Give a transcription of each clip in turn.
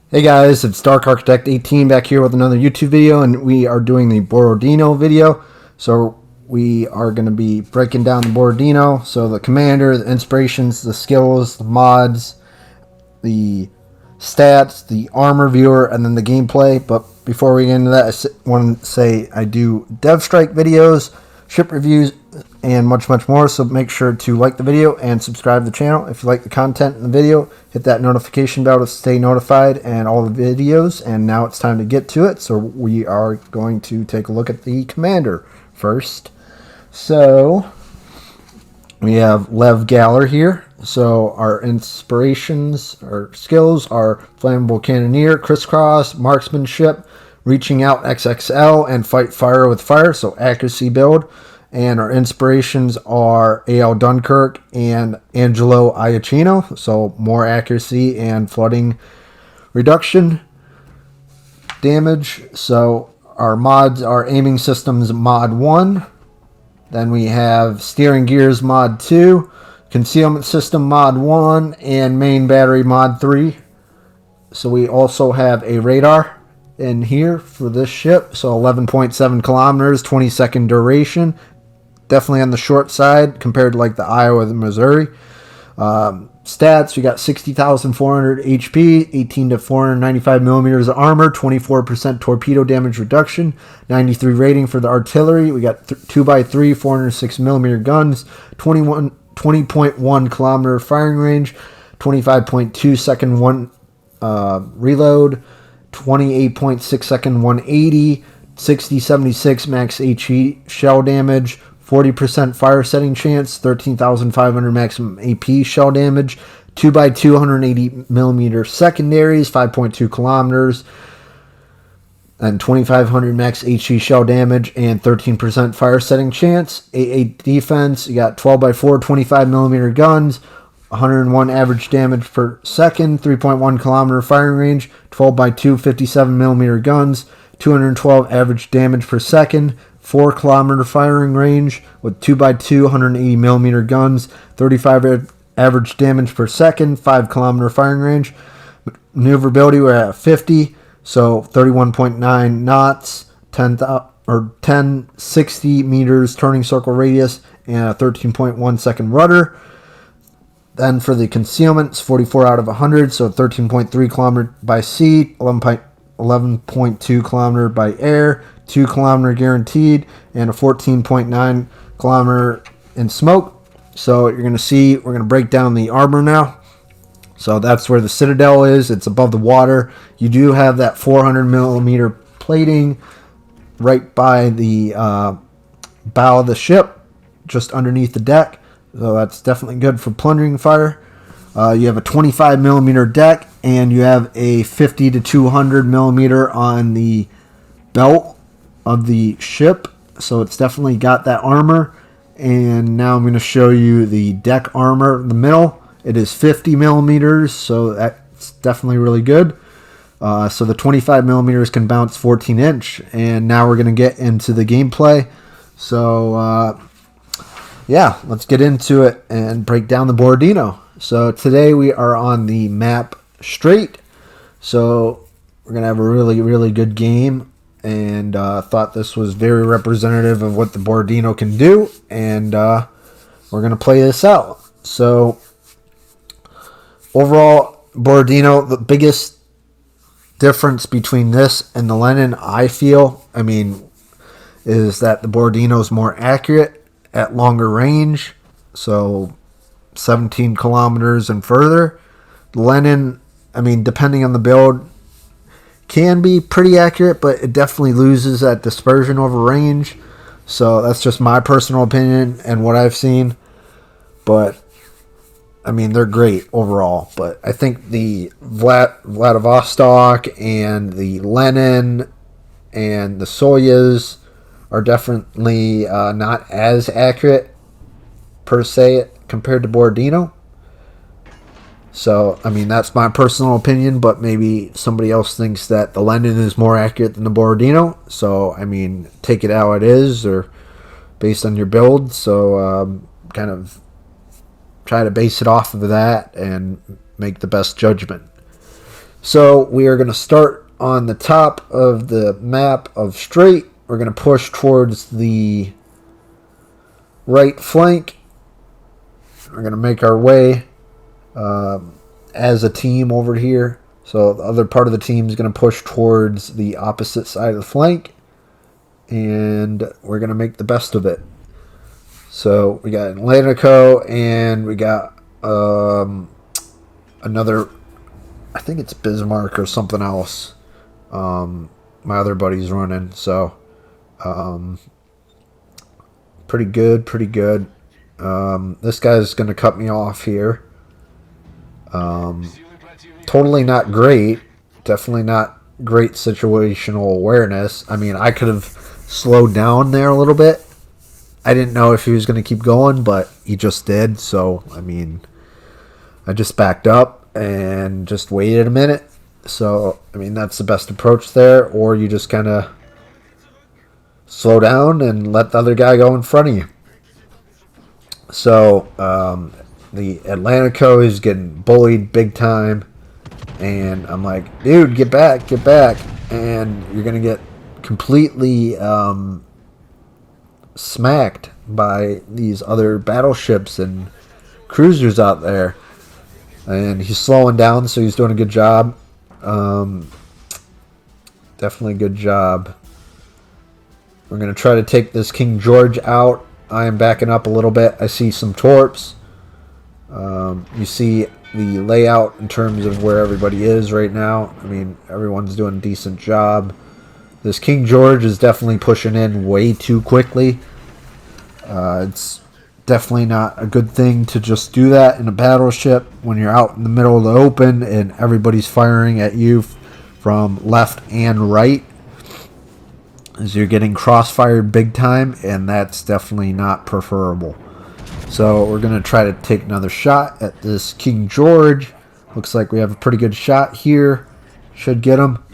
Hey guys, it's Dark Architect 18 back here with another YouTube video, and we are doing the Borodino video. So we are going to be breaking down the Borodino, so the commander, the inspirations, the skills, the mods, the stats, the armor viewer, and then the gameplay. But before we get into that, I want to say I do dev strike videos, ship reviews, and much more. So make sure to like the video and subscribe to the channel. If you like the content in the video, hit that notification bell to stay notified and all the videos. And now it's time to get to it. So we are going to take a look at the commander first. So we have Lev Galler here. So our inspirations, our skills are flammable cannoneer, crisscross, marksmanship, reaching out XXL, and fight fire with fire. So accuracy build. And our inspirations are Dunkerque and Angelo Iachino, so more accuracy and flooding reduction damage. So our mods are aiming systems mod 1. Then we have steering gears mod 2, concealment system mod 1, and main battery mod 3. So we also have a radar in here for this ship. So 11.7 kilometers, 20-second duration. Definitely on the short side compared to like the Iowa or the Missouri. Stats, we got 60,400 HP, 18 to 495 millimeters of armor, 24% torpedo damage reduction, 93 rating for the artillery. We got 2x3 406 millimeter guns, 20.1 kilometer firing range, 25.2 second one reload, 28.6 second 180, 60-76 max HE shell damage, 40% fire setting chance, 13,500 maximum AP shell damage, 2x2 180 millimeter secondaries, 5.2 kilometers, and 2,500 max HE shell damage, and 13% fire setting chance. 8 defense, you got 12x4 25 millimeter guns, 101 average damage per second, 3.1 kilometer firing range, 12x2 57 millimeter guns, 212 average damage per second, 4 kilometer firing range with 2x2 180 millimeter guns, 35 average damage per second, 5 kilometer firing range. Maneuverability, we're at 50, so 31.9 knots, 1060 meters turning circle radius, and a 13.1 second rudder. Then for the concealment, it's 44 out of 100, so 13.3 kilometer by sea, 11.2 kilometer by air, 2 kilometer guaranteed, and a 14.9 kilometer in smoke. So you're going to see, we're going to break down the armor now. So that's where the citadel is. It's above the water. You do have that 400 millimeter plating right by the bow of the ship, just underneath the deck. So that's definitely good for plundering fire. You have a 25 millimeter deck, and you have a 50 to 200 millimeter on the belt of the ship. So it's definitely got that armor. And now I'm going to show you the deck armor in the middle. It is 50 millimeters, so that's definitely really good. So the 25 millimeters can bounce 14 inch. And now we're going to get into the gameplay. So yeah, let's get into it and break down the Borodino. So today we are on the map Strait. So we're going to have a really good game. And thought this was very representative of what the Borodino can do. And we're going to play this out. So overall, Borodino, the biggest difference between this and the Lenin, I feel, is that the Borodino is more accurate at longer range. So 17 kilometers and further. The Lenin, depending on the build, can be pretty accurate, but it definitely loses that dispersion over range. So that's just my personal opinion and what I've seen. But they're great overall. But I think the Vladivostok and the Lenin and the Soyuz are definitely not as accurate per se compared to Borodino. So, that's my personal opinion, but maybe somebody else thinks that the Lenin is more accurate than the Borodino. So, take it how it is, or based on your build. So, kind of try to base it off of that and make the best judgment. So we are going to start on the top of the map of Strait. We're going to push towards the right flank. We're going to make our way as a team over here. So the other part of the team is going to push towards the opposite side of the flank. And we're going to make the best of it. So we got Atlantico and we got another, I think it's Bismarck or something else. My other buddy's running. So pretty good, pretty good. This guy's going to cut me off here. Totally not great. Definitely not great situational awareness. I mean, I could have slowed down there a little bit. I didn't know if he was going to keep going, but he just did. So, I mean, I just backed up and just waited a minute. So, I mean, that's the best approach there. Or you just kind of slow down and let the other guy go in front of you. So, the Atlantico is getting bullied big time. And I'm like, dude, get back, get back. And you're going to get completely smacked by these other battleships and cruisers out there. And he's slowing down, so he's doing a good job. Definitely a good job. We're going to try to take this King George out. I am backing up a little bit. I see some torps. You see the layout in terms of where everybody is right now. I mean, everyone's doing a decent job. This King George is definitely pushing in way too quickly. It's definitely not a good thing to just do that in a battleship when you're out in the middle of the open and everybody's firing at you from left and right. As you're getting crossfired big time, and that's definitely not preferable. So we're going to try to take another shot at this King George. Looks like we have a pretty good shot here. Should get him.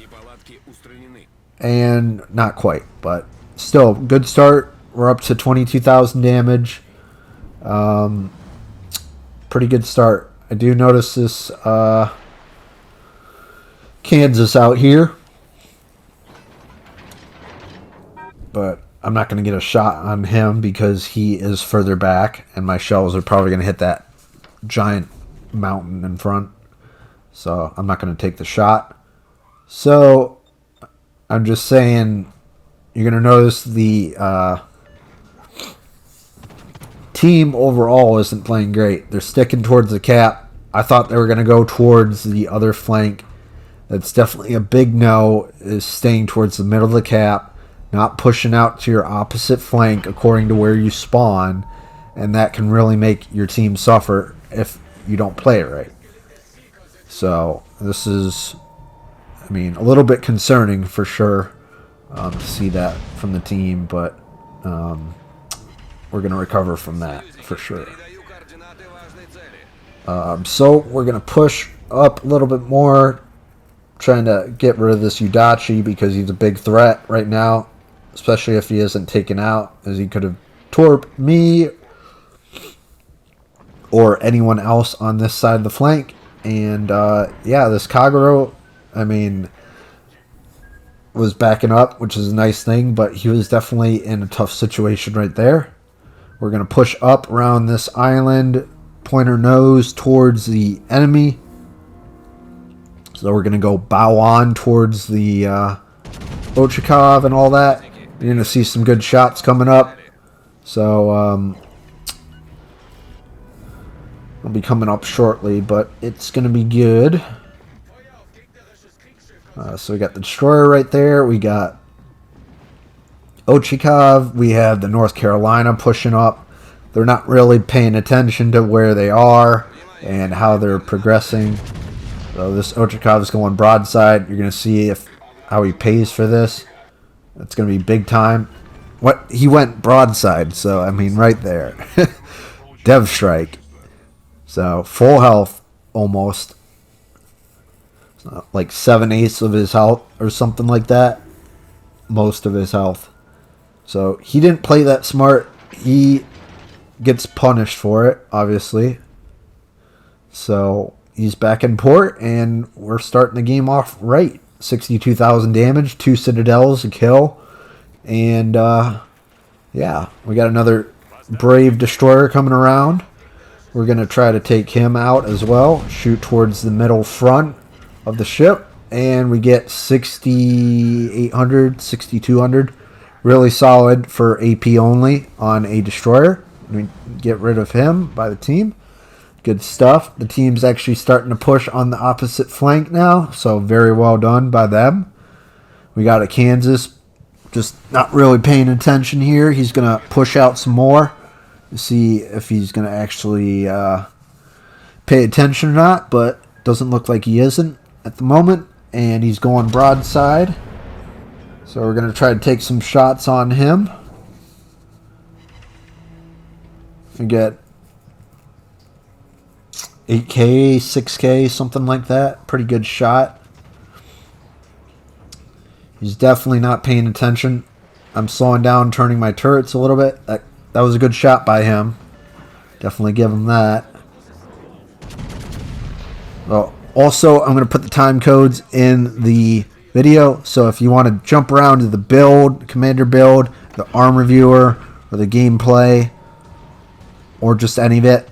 And not quite, but still, good start. We're up to 22,000 damage. Pretty good start. I do notice this Kansas out here. But I'm not going to get a shot on him because he is further back. And my shells are probably going to hit that giant mountain in front. So I'm not going to take the shot. So I'm just saying, you're going to notice the team overall isn't playing great. They're sticking towards the cap. I thought they were going to go towards the other flank. That's definitely a big no, is staying towards the middle of the cap, not pushing out to your opposite flank according to where you spawn, and that can really make your team suffer if you don't play it right. So this is, I mean, a little bit concerning for sure to see that from the team, but we're going to recover from that for sure. So we're going to push up a little bit more, trying to get rid of this Udachi because he's a big threat right now, especially if he isn't taken out, as he could have torped me or anyone else on this side of the flank. And yeah, this Kagero, I mean, was backing up, which is a nice thing, but he was definitely in a tough situation right there. We're going to push up around this island, point our nose towards the enemy. So we're going to go bow on towards the Ochakov and all that. You're going to see some good shots coming up. So it'll be coming up shortly, but it's going to be good. So we got the destroyer right there. We got Ochakov. We have the North Carolina pushing up. They're not really paying attention to where they are and how they're progressing. So this Ochakov is going broadside. You're going to see how he pays for this. It's going to be big time. What, he went broadside, so I mean right there. Dev strike. So full health almost. Like 7/8 of his health or something like that. Most of his health. So he didn't play that smart. He gets punished for it, obviously. So he's back in port, and we're starting the game off right. 62,000 damage, 2 citadels, a kill, and yeah, we got another brave destroyer coming around. We're going to try to take him out as well. Shoot towards the middle front of the ship. And we get 6,800, 6,200. Really solid for AP only on a destroyer. We get rid of him by the team. Good stuff. The team's actually starting to push on the opposite flank now. So very well done by them. We got a Kansas just not really paying attention here. He's going to push out some more. See if he's going to actually pay attention or not, but doesn't look like he isn't at the moment, and he's going broadside, so we're going to try to take some shots on him. We get 8k, 6k, something like that. Pretty good shot. He's definitely not paying attention. I'm slowing down, turning my turrets a little bit. That was a good shot by him. Definitely give him that. Well, also, I'm going to put the time codes in the video. So if you want to jump around to the build, commander build, the armor viewer, or the gameplay, or just any of it,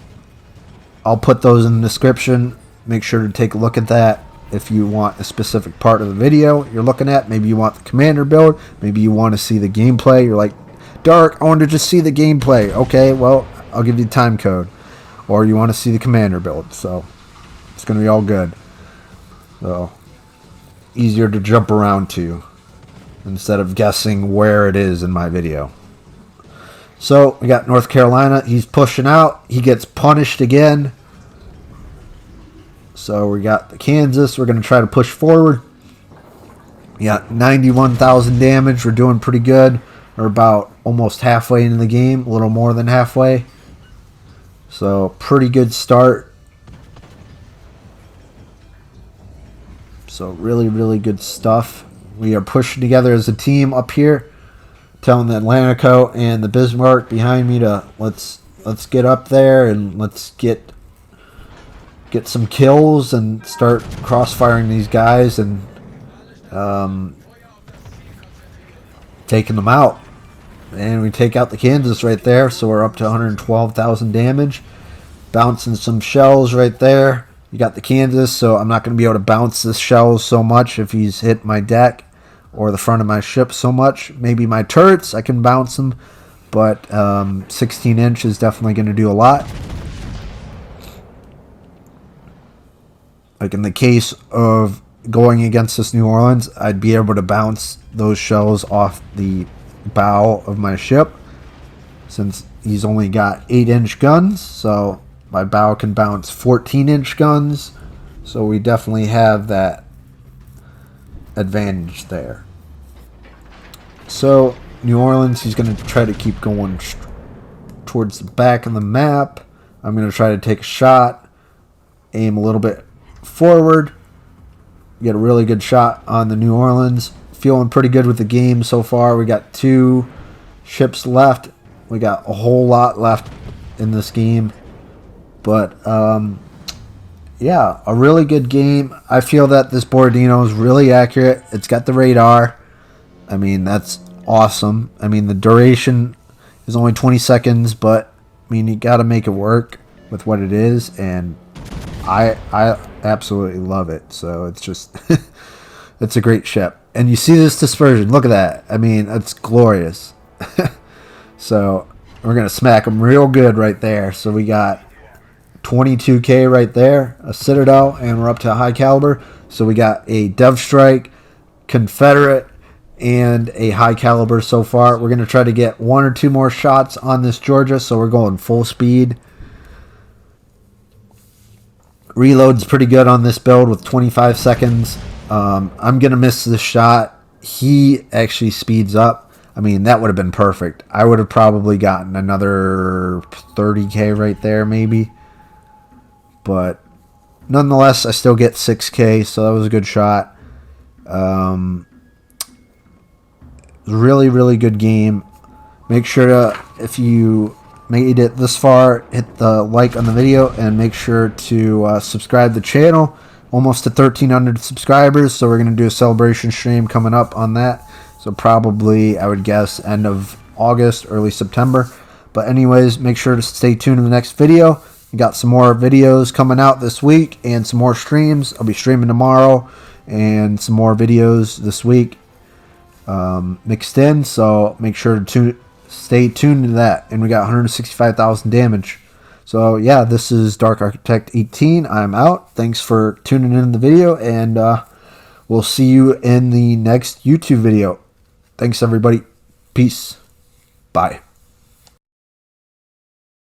I'll put those in the description. Make sure to take a look at that. If you want a specific part of the video you're looking at, maybe you want the commander build, maybe you want to see the gameplay. You're like, Dark, I want to just see the gameplay. Okay, well, I'll give you the time code. Or you want to see the commander build. So, it's going to be all good. So, easier to jump around to. Instead of guessing where it is in my video. So, we got North Carolina. He's pushing out. He gets punished again. So, we got the Kansas. We're going to try to push forward. We got 91,000 damage. We're doing pretty good. We're about almost halfway into the game, a little more than halfway. So, pretty good start. So, really, really good stuff. We are pushing together as a team up here. Telling the Atlantico and the Bismarck behind me to let's get up there and let's get some kills and start crossfiring these guys and taking them out. And we take out the Kansas right there, so we're up to 112,000 damage. Bouncing some shells right there. You got the Kansas, so I'm not going to be able to bounce this shells so much if he's hit my deck or the front of my ship so much. Maybe my turrets, I can bounce them, but 16 inch is definitely going to do a lot. Like in the case of going against this New Orleans, I'd be able to bounce those shells off the bow of my ship, since he's only got 8-inch guns, so my bow can bounce 14-inch guns, so we definitely have that advantage there. So New Orleans, he's going to try to keep going towards the back of the map. I'm going to try to take a shot, aim a little bit forward, get a really good shot on the New Orleans. Feeling pretty good with the game so far. We got 2 ships left. We got a whole lot left in this game. But, yeah, a really good game. I feel that this Borodino is really accurate. It's got the radar. I mean, that's awesome. I mean, the duration is only 20 seconds, but, I mean, you got to make it work with what it is. And I absolutely love it. So, it's just, it's a great ship. And you see this dispersion. Look at that. I mean, it's glorious. So, we're going to smack them real good right there. So, we got 22k right there, a Citadel, and we're up to a high caliber. So, we got a Dev Strike, Confederate, and a high caliber so far. We're going to try to get 1 or 2 more shots on this Georgia. So, we're going full speed. Reload's pretty good on this build with 25 seconds. I'm going to miss this shot. He actually speeds up. I mean, that would have been perfect. I would have probably gotten another 30k right there, maybe. But nonetheless, I still get 6k, so that was a good shot. Really, really good game. Make sure to, if you made it this far, hit the like on the video and make sure to subscribe to the channel. Almost to 1,300 subscribers, so we're going to do a celebration stream coming up on that. So probably, I would guess, end of August, early September. But anyways, make sure to stay tuned in the next video. We got some more videos coming out this week and some more streams. I'll be streaming tomorrow and some more videos this week mixed in. So make sure to stay tuned to that. And we got 165,000 damage. So yeah, this is Dark Architect 18. I'm out. Thanks for tuning in the video, and we'll see you in the next YouTube video. Thanks everybody. Peace. Bye.